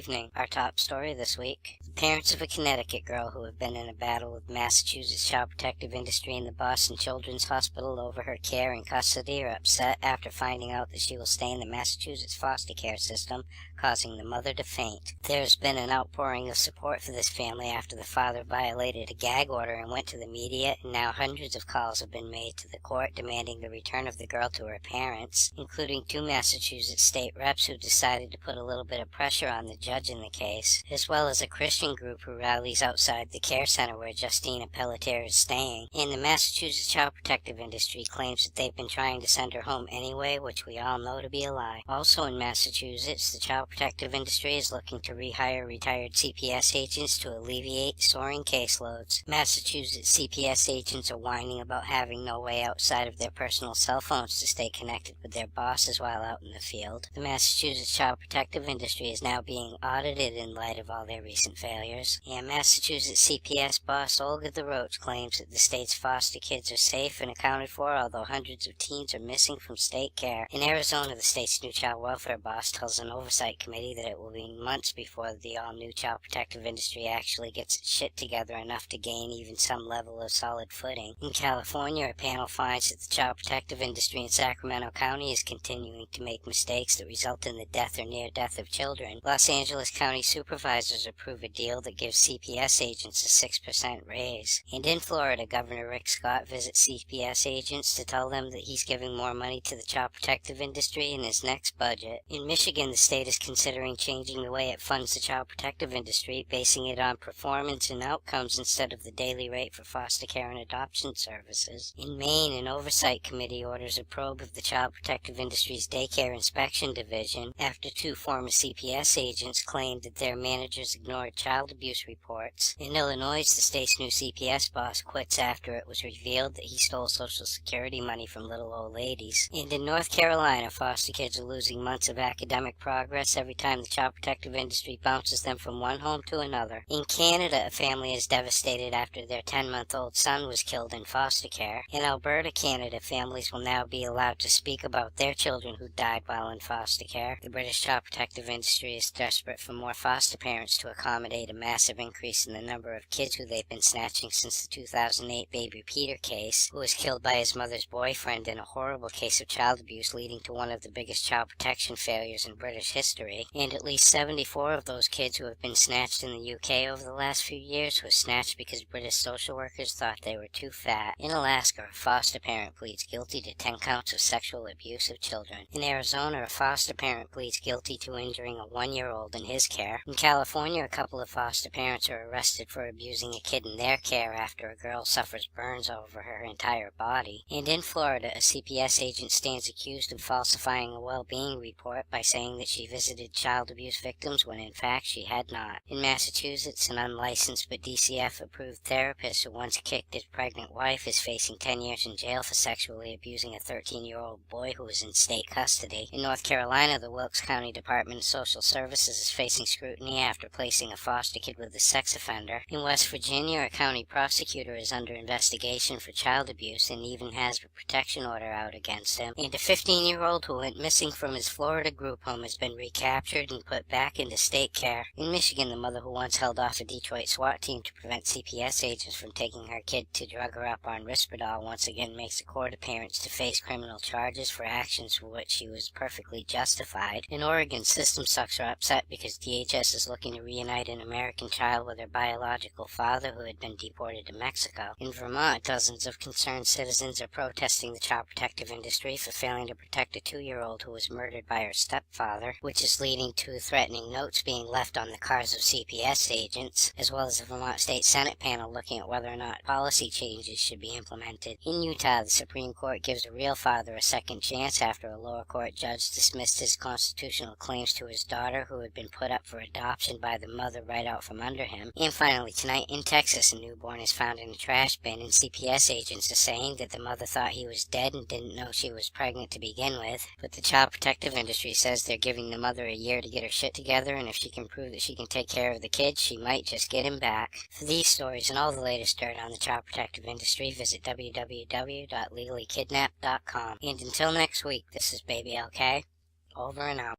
evening. Our top story this week. The parents of a Connecticut girl who had been in a battle with Massachusetts child protective industry and the Boston Children's Hospital over her care and custody are upset after finding out that she will stay in the Massachusetts foster care system, causing the mother to faint. There has been an outpouring of support for this family after the father violated a gag order and went to the media, and now hundreds of calls have been made to the court demanding the return of the girl to her parents, including 2 Massachusetts state reps who decided to put a little bit of pressure on the judge in the case, as well as a Christian group who rallies outside the care center where Justina is staying. And the Massachusetts child protective industry claims that they've been trying to send her home anyway, which we all know to be a lie. Also in Massachusetts, the child protective industry is looking to rehire retired CPS agents to alleviate soaring caseloads. Massachusetts CPS agents are whining about having no way outside of their personal cell phones to stay connected with their bosses while out in the field. The Massachusetts child protective industry is now being audited in light of all their recent failures. And Massachusetts CPS boss Olga Roche claims that the state's foster kids are safe and accounted for, although hundreds of teens are missing from state care. In Arizona, the state's new child welfare boss tells an oversight committee that it will be months before the all-new child protective industry actually gets its shit together enough to gain even some level of solid footing. In California, a panel finds that the child protective industry in Sacramento County is continuing to make mistakes that result in the death or near death of children. Los Angeles County Supervisors approve a deal that gives CPS agents a 6% raise. And in Florida, Governor Rick Scott visits CPS agents to tell them that he's giving more money to the child protective industry in his next budget. In Michigan, the state is considering changing the way it funds the child protective industry, basing it on performance and outcomes instead of the daily rate for foster care and adoption services. In Maine, an oversight committee orders a probe of the child protective industry's daycare inspection division after 2 former CPS agents claimed that their managers ignored child abuse reports. In Illinois, the state's new CPS boss quits after it was revealed that he stole Social Security money from little old ladies. And in North Carolina, foster kids are losing months of academic progress every time the child protective industry bounces them from one home to another. In Canada, a family is devastated after their 10-month-old son was killed in foster care. In Alberta, Canada, families will now be allowed to speak about their children who died while in foster care. The British child protective industry is desperate for more foster parents to accommodate a massive increase in the number of kids who they've been snatching since the 2008 baby Peter case, who was killed by his mother's boyfriend in a horrible case of child abuse leading to one of the biggest child protection failures in British history. And at least 74 of those kids who have been snatched in the UK over the last few years were snatched because British social workers thought they were too fat. In Alaska, a foster parent pleads guilty to 10 counts of sexual abuse of children. In Arizona, a foster parent pleads guilty to injuring a 1-year-old in his care. In California, a couple of foster parents are arrested for abusing a kid in their care after a girl suffers burns over her entire body. And in Florida, a CPS agent stands accused of falsifying a well-being report by saying that she visited child abuse victims when in fact she had not. In Massachusetts, an unlicensed but DCF-approved therapist who once kicked his pregnant wife is facing 10 years in jail for sexually abusing a 13-year-old boy who was in state custody. In North Carolina, the Wilkes County Department of Social Services is facing scrutiny after placing a foster kid with a sex offender. In West Virginia, a county prosecutor is under investigation for child abuse and even has a protection order out against him. And a 15-year-old who went missing from his Florida group home has been recaptured and put back into state care. In Michigan, the mother who once held off a Detroit SWAT team to prevent CPS agents from taking her kid to drug her up on Risperdal once again makes a court appearance to face criminal charges for actions for which she was perfectly justified. In Oregon, system sucks are upset because DHS is looking to reunite an American child with her biological father who had been deported to Mexico. In Vermont, dozens of concerned citizens are protesting the child protective industry for failing to protect a 2-year-old who was murdered by her stepfather, which is leading to threatening notes being left on the cars of CPS agents, as well as the Vermont State Senate panel looking at whether or not policy changes should be implemented. In Utah, the Supreme Court gives a real father a second chance after a lower court judge dismissed his constitutional claims to his daughter, who had been put up for adoption by the mother right out from under him. And finally, tonight in Texas, a newborn is found in a trash bin, and CPS agents are saying that the mother thought he was dead and didn't know she was pregnant to begin with. But the child protective industry says they're giving the mother a year to get her shit together, and if she can prove that she can take care of the kid, she might just get him back. For these stories and all the latest dirt on the child protective industry, visit www.legallykidnapped.com. And until next week, this is Baby LK. Over and out.